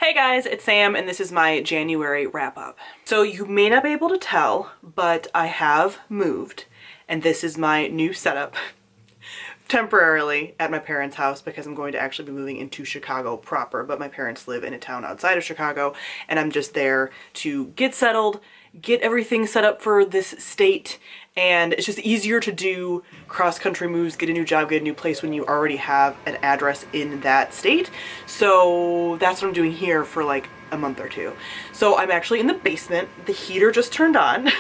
Hey guys, it's Sam and this is my January wrap up. So you may not be able to tell, but I have moved and this is my new setup temporarily at my parents' house because I'm going to actually be moving into Chicago proper, but my parents live in a town outside of Chicago and I'm just there to get settled, get everything set up for this state, and it's just easier to do cross-country moves, get a new job, get a new place when you already have an address in that state. So that's what I'm doing here for like a month or two. So I'm actually in the basement. The heater just turned on.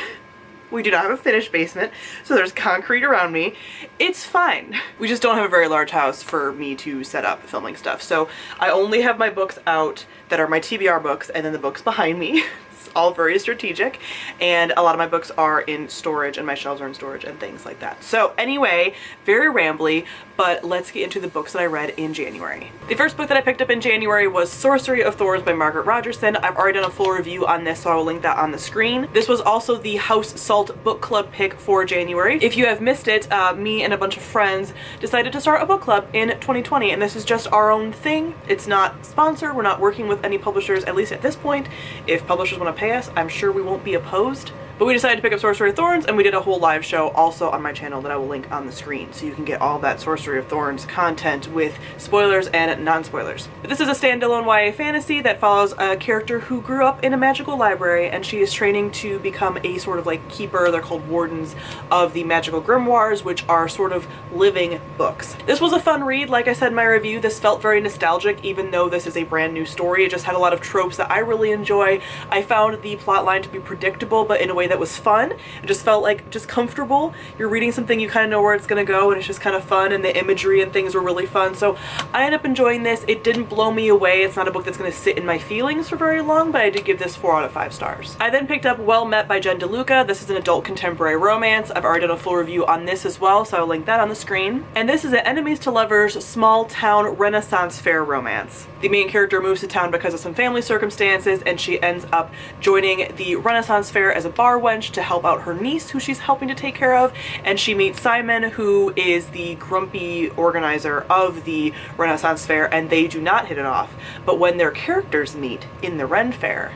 We do not have a finished basement, so there's concrete around me. It's fine. We just don't have a very large house for me to set up filming stuff. So I only have my books out that are my TBR books and then the books behind me. It's all very strategic. And a lot of my books are in storage and my shelves are in storage and things like that. So anyway, very rambly, but let's get into the books that I read in January. The first book that I picked up in January was Sorcery of Thorns by Margaret Rogerson. I've already done a full review on this, so I will link that on the screen. This was also the House Salt book club pick for January. If you have missed it, me and a bunch of friends decided to start a book club in 2020, and this is just our own thing. It's not sponsored. We're not working with any publishers, at least at this point. If publishers want to pay us, I'm sure we won't be opposed. But we decided to pick up Sorcery of Thorns, and we did a whole live show also on my channel that I will link on the screen, so you can get all that Sorcery of Thorns content with spoilers and non-spoilers. This is a standalone YA fantasy that follows a character who grew up in a magical library, and she is training to become a sort of like keeper, they're called wardens, of the magical grimoires, which are sort of living books. This was a fun read. Like I said in my review, this felt very nostalgic, even though this is a brand new story. It just had a lot of tropes that I really enjoy. I found the plotline to be predictable, but in a way that was fun. It just felt like just comfortable. You're reading something, you kind of know where it's gonna go, and it's just kind of fun, and the imagery and things were really fun. So I ended up enjoying this. It didn't blow me away. It's not a book that's gonna sit in my feelings for very long, but I did give this 4 out of 5 stars. I then picked up Well Met by Jen DeLuca. This is an adult contemporary romance. I've already done a full review on this as well, so I'll link that on the screen. And this is an enemies to lovers small town Renaissance fair romance. The main character moves to town because of some family circumstances, and she ends up joining the Renaissance fair as a bar wench to help out her niece, who she's helping to take care of, and she meets Simon, who is the grumpy organizer of the Renaissance fair, and they do not hit it off. But when their characters meet in the Ren fair,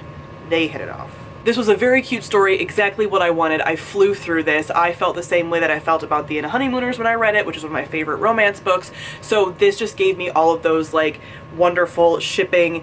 they hit it off. This was a very cute story, exactly what I wanted. I flew through this. I felt the same way that I felt about The Honeymooners when I read it, which is one of my favorite romance books. So this just gave me all of those like wonderful shipping,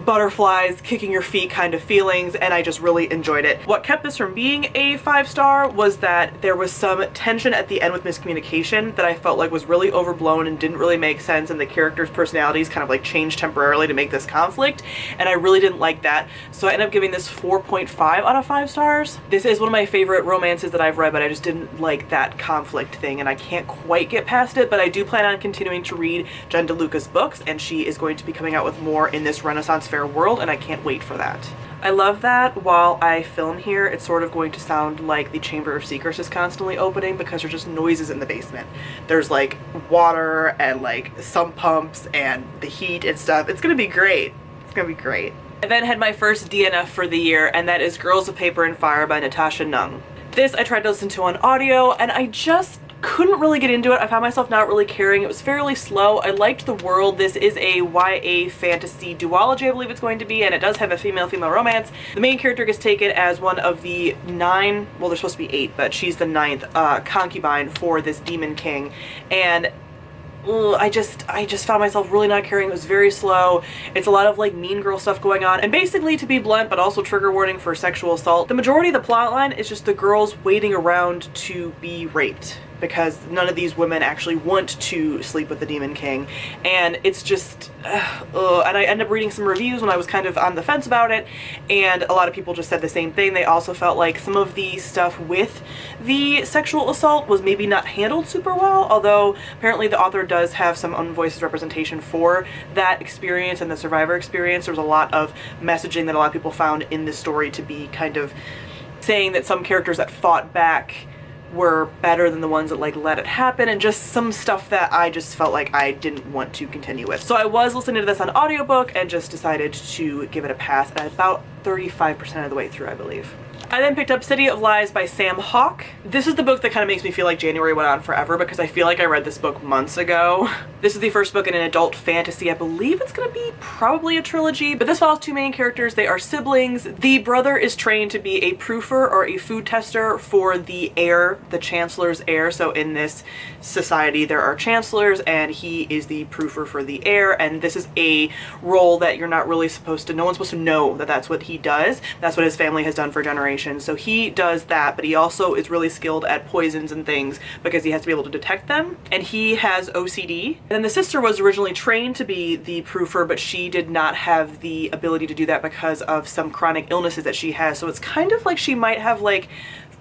butterflies kicking your feet kind of feelings, and I just really enjoyed it. What kept this from being a 5-star was that there was some tension at the end with miscommunication that I felt like was really overblown and didn't really make sense, and the characters' personalities kind of like changed temporarily to make this conflict, and I really didn't like that. So I ended up giving this 4.5 out of 5 stars. This is one of my favorite romances that I've read, but I just didn't like that conflict thing, and I can't quite get past it, but I do plan on continuing to read Jen DeLuca's books, and she is going to be coming out with more in this Renaissance fair world, and I can't wait for that. I love that while I film here, it's sort of going to sound like the Chamber of Secrets is constantly opening because there's just noises in the basement. There's like water and like sump pumps and the heat and stuff. It's gonna be great. It's gonna be great. I then had my first DNF for the year, and that is Girls of Paper and Fire by Natasha Nung. This I tried to listen to on audio, and I just couldn't really get into it. I found myself not really caring. It was fairly slow. I liked the world. This is a YA fantasy duology, I believe it's going to be, and it does have a female-female romance. The main character gets taken as one of the 9, well, there's supposed to be 8, but she's the 9th concubine for this demon king, and I just found myself really not caring. It was very slow. It's a lot of like mean girl stuff going on, and basically, to be blunt, but also trigger warning for sexual assault, the majority of the plot line is just the girls waiting around to be raped because none of these women actually want to sleep with the Demon King, and it's just and I ended up reading some reviews when I was kind of on the fence about it, and a lot of people just said the same thing. They also felt like some of the stuff with the sexual assault was maybe not handled super well, although apparently the author does have some unvoiced representation for that experience and the survivor experience. There was a lot of messaging that a lot of people found in this story to be kind of saying that some characters that fought back were better than the ones that like let it happen, and just some stuff that I just felt like I didn't want to continue with. So I was listening to this on audiobook and just decided to give it a pass, and about 35% of the way through, I believe. I then picked up City of Lies by Sam Hawke. This is the book that kind of makes me feel like January went on forever because I feel like I read this book months ago. This is the first book in an adult fantasy. I believe it's going to be probably a trilogy, but this follows two main characters. They are siblings. The brother is trained to be a proofer or a food tester for the heir, the chancellor's heir. So in this society there are chancellors and he is the proofer for the heir, and this is a role that you're not really supposed to, no one's supposed to know that that's what he does. That's what his family has done for generations. So he does that, but he also is really skilled at poisons and things because he has to be able to detect them, and he has OCD. And then the sister was originally trained to be the proofer, but she did not have the ability to do that because of some chronic illnesses that she has. So it's kind of like she might have like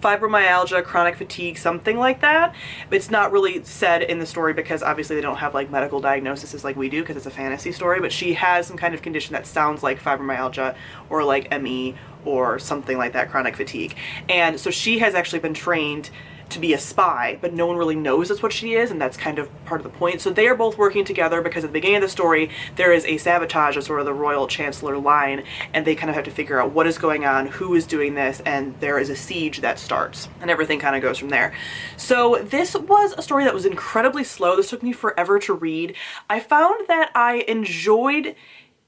fibromyalgia, chronic fatigue, something like that. But it's not really said in the story because obviously they don't have like medical diagnoses like we do because it's a fantasy story, but she has some kind of condition that sounds like fibromyalgia or like ME or something like that, chronic fatigue. And so she has actually been trained to be a spy, but no one really knows that's what she is, and that's kind of part of the point. So they are both working together because at the beginning of the story there is a sabotage of sort of the royal chancellor line, and they kind of have to figure out what is going on, who is doing this, and there is a siege that starts, and everything kind of goes from there. So this was a story that was incredibly slow. This took me forever to read. I found that I enjoyed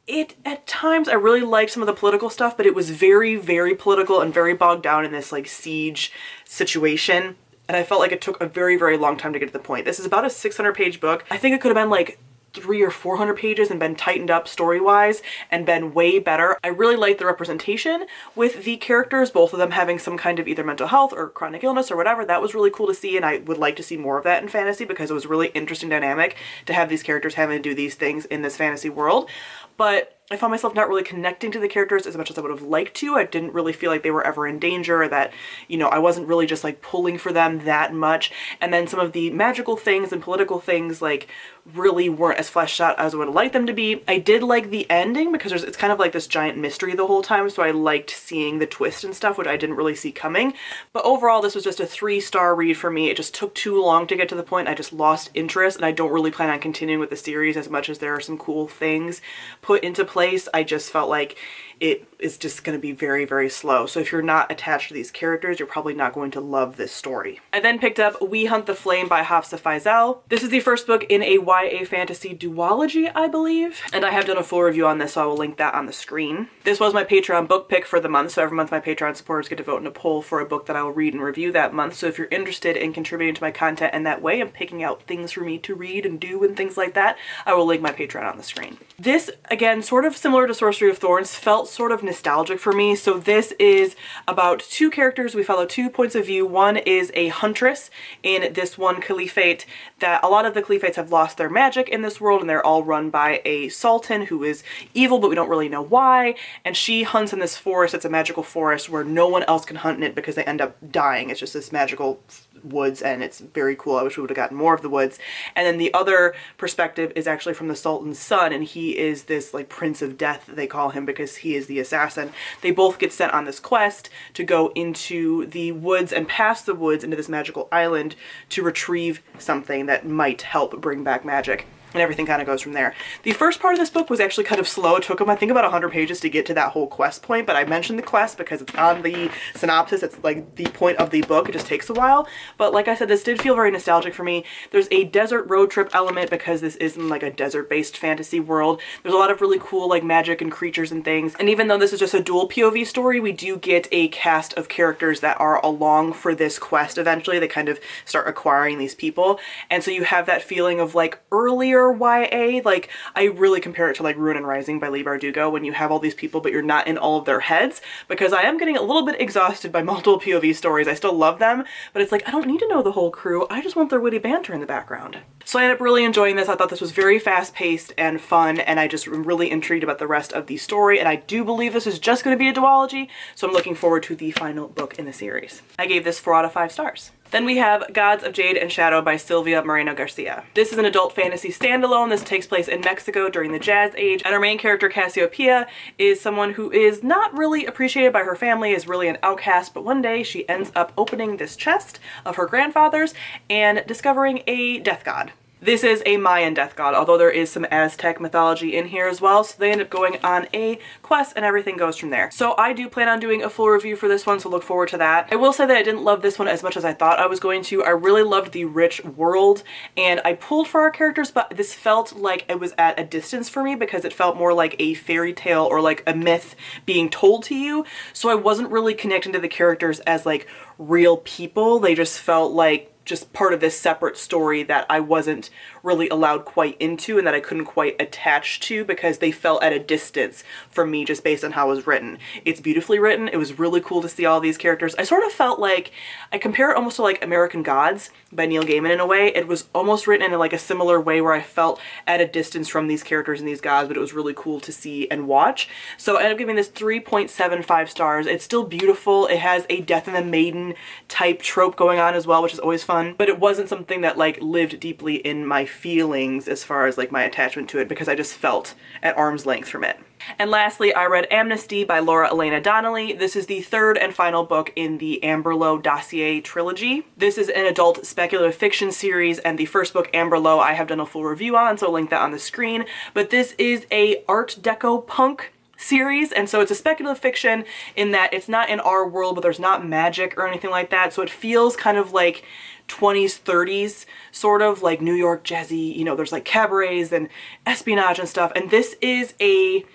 it at times. I really liked some of the political stuff, but it was very, very political and very bogged down in this like siege situation. And I felt like it took a very, very long time to get to the point. This is about a 600-page book. I think it could have been like 300 or 400 pages and been tightened up story-wise and been way better. I really liked the representation with the characters, both of them having some kind of either mental health or chronic illness or whatever. That was really cool to see, and I would like to see more of that in fantasy because it was a really interesting dynamic to have these characters having to do these things in this fantasy world. But I found myself not really connecting to the characters as much as I would have liked to. I didn't really feel like they were ever in danger, or that, you know, I wasn't really just like pulling for them that much. And then some of the magical things and political things like really weren't as fleshed out as I would have liked them to be. I did like the ending because it's kind of like this giant mystery the whole time, so I liked seeing the twist and stuff, which I didn't really see coming. But overall, this was just a 3-star read for me. It just took too long to get to the point. I just lost interest, and I don't really plan on continuing with the series as much as there are some cool things put into place. I just felt like it is just going to be very, very slow. So if you're not attached to these characters, you're probably not going to love this story. I then picked up We Hunt the Flame by Hafsa Faizal. This is the first book in a YA fantasy duology, I believe, and I have done a full review on this, so I will link that on the screen. This was my Patreon book pick for the month, so every month my Patreon supporters get to vote in a poll for a book that I will read and review that month. So if you're interested in contributing to my content in that way and picking out things for me to read and do and things like that, I will link my Patreon on the screen. This, again, sort of similar to Sorcery of Thorns, felt sort of nostalgic for me. So this is about two characters. We follow 2 points of view. One is a huntress in this one caliphate that a lot of the caliphates have lost their magic in this world, and they're all run by a sultan who is evil, but we don't really know why. And she hunts in this forest. It's a magical forest where no one else can hunt in it because they end up dying. It's just this magical woods, and it's very cool. I wish we would have gotten more of the woods. And then the other perspective is actually from the sultan's son, and he is this like prince of death, they call him, because he is the assassin. They both get sent on this quest to go into the woods and past the woods into this magical island to retrieve something that might help bring back magic. And everything kind of goes from there. The first part of this book was actually kind of slow. It took them, I think, about 100 pages to get to that whole quest point, but I mentioned the quest because it's on the synopsis. It's like the point of the book. It just takes a while. But like I said, this did feel very nostalgic for me. There's a desert road trip element because this isn't like a desert-based fantasy world. There's a lot of really cool like magic and creatures and things. And even though this is just a dual POV story, we do get a cast of characters that are along for this quest eventually. They kind of start acquiring these people. And so you have that feeling of like earlier YA, like I really compare it to like Ruin and Rising by Leigh Bardugo, when you have all these people but you're not in all of their heads, because I am getting a little bit exhausted by multiple POV stories. I still love them, but it's like I don't need to know the whole crew. I just want their witty banter in the background. So I ended up really enjoying this. I thought this was very fast-paced and fun, and I just am really intrigued about the rest of the story, and I do believe this is just going to be a duology, so I'm looking forward to the final book in the series. I gave this 4 out of 5 stars. Then we have Gods of Jade and Shadow by Silvia Moreno Garcia. This is an adult fantasy standalone. This takes place in Mexico during the Jazz Age, and our main character, Cassiopeia, is someone who is not really appreciated by her family, is really an outcast, but one day she ends up opening this chest of her grandfather's and discovering a death god. This is a Mayan death god, although there is some Aztec mythology in here as well, so they end up going on a quest and everything goes from there. So I do plan on doing a full review for this one, so look forward to that. I will say that I didn't love this one as much as I thought I was going to. I really loved the rich world, and I pulled for our characters, but this felt like it was at a distance for me because it felt more like a fairy tale or like a myth being told to you, so I wasn't really connecting to the characters as like real people. They just felt like just part of this separate story that I wasn't really allowed quite into and that I couldn't quite attach to because they felt at a distance from me just based on how it was written. It's beautifully written. It was really cool to see all these characters. I sort of felt like, I compare it almost to like American Gods by Neil Gaiman in a way. It was almost written in like a similar way where I felt at a distance from these characters and these gods, but it was really cool to see and watch. So I ended up giving this 3.75 stars. It's still beautiful. It has a Death in the Maiden type trope going on as well, which is always fun, but it wasn't something that like lived deeply in my feelings as far as like my attachment to it because I just felt at arm's length from it. And lastly, I read Amnesty by Laura Elena Donnelly. This is the third and final book in the Amberlow Dossier trilogy. This is an adult speculative fiction series, and the first book, Amberlow, I have done a full review on, so I'll link that on the screen. But this is a Art Deco punk series, and so it's a speculative fiction in that it's not in our world, but there's not magic or anything like that, so it feels kind of like 20s, 30s, sort of like New York jazzy, you know, there's like cabarets and espionage and stuff, and this is a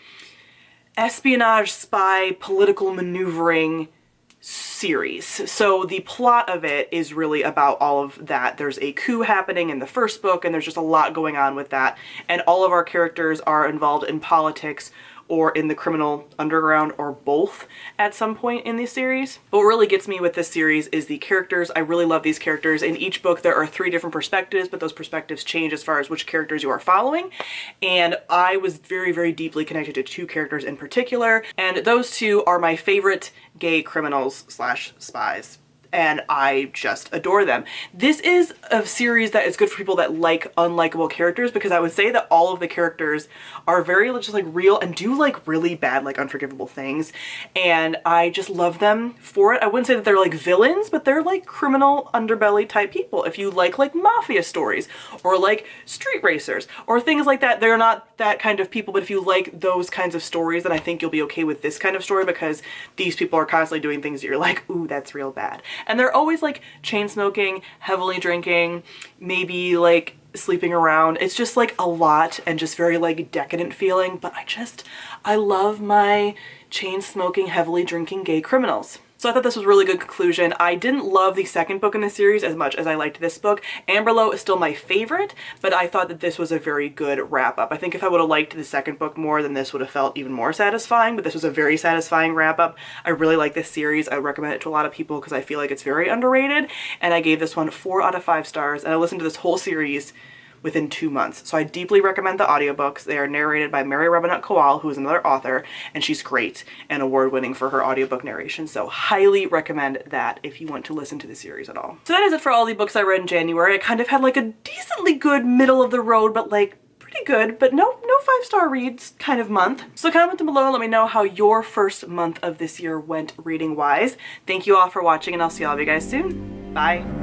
espionage spy political maneuvering series. So the plot of it is really about all of that. There's a coup happening in the first book, and there's just a lot going on with that, and all of our characters are involved in politics or in the criminal underground, or both at some point in the series. But what really gets me with this series is the characters. I really love these characters. In each book there are 3 different perspectives, but those perspectives change as far as which characters you are following. And I was very, very deeply connected to 2 characters in particular, and those 2 are my favorite gay criminals slash spies, and I just adore them. This is a series that is good for people that like unlikable characters, because I would say that all of the characters are very just like real and do like really bad, like unforgivable things, and I just love them for it. I wouldn't say that they're like villains, but they're like criminal underbelly type people. If you like mafia stories or like street racers or things like that, they're not that kind of people, but if you like those kinds of stories, then I think you'll be okay with this kind of story, because these people are constantly doing things that you're like, ooh, that's real bad. And they're always like chain smoking, heavily drinking, maybe like sleeping around. It's just like a lot and just very like decadent feeling, but I love my chain smoking, heavily drinking gay criminals. So I thought this was a really good conclusion. I didn't love the second book in the series as much as I liked this book. Amberlow is still my favorite, but I thought that this was a very good wrap up. I think if I would have liked the second book more, then this would have felt even more satisfying, but this was a very satisfying wrap up. I really like this series. I recommend it to a lot of people because I feel like it's very underrated, and I gave this one 4 out of 5 stars, and I listened to this whole series within 2 months. So I deeply recommend the audiobooks. They are narrated by Mary Robinette Kowal, who is another author, and she's great and award-winning for her audiobook narration. So highly recommend that if you want to listen to the series at all. So that is it for all the books I read in January. I kind of had like a decently good middle of the road, but like pretty good, but no 5-star reads kind of month. So comment down below and let me know how your first month of this year went reading wise. Thank you all for watching, and I'll see all of you guys soon. Bye.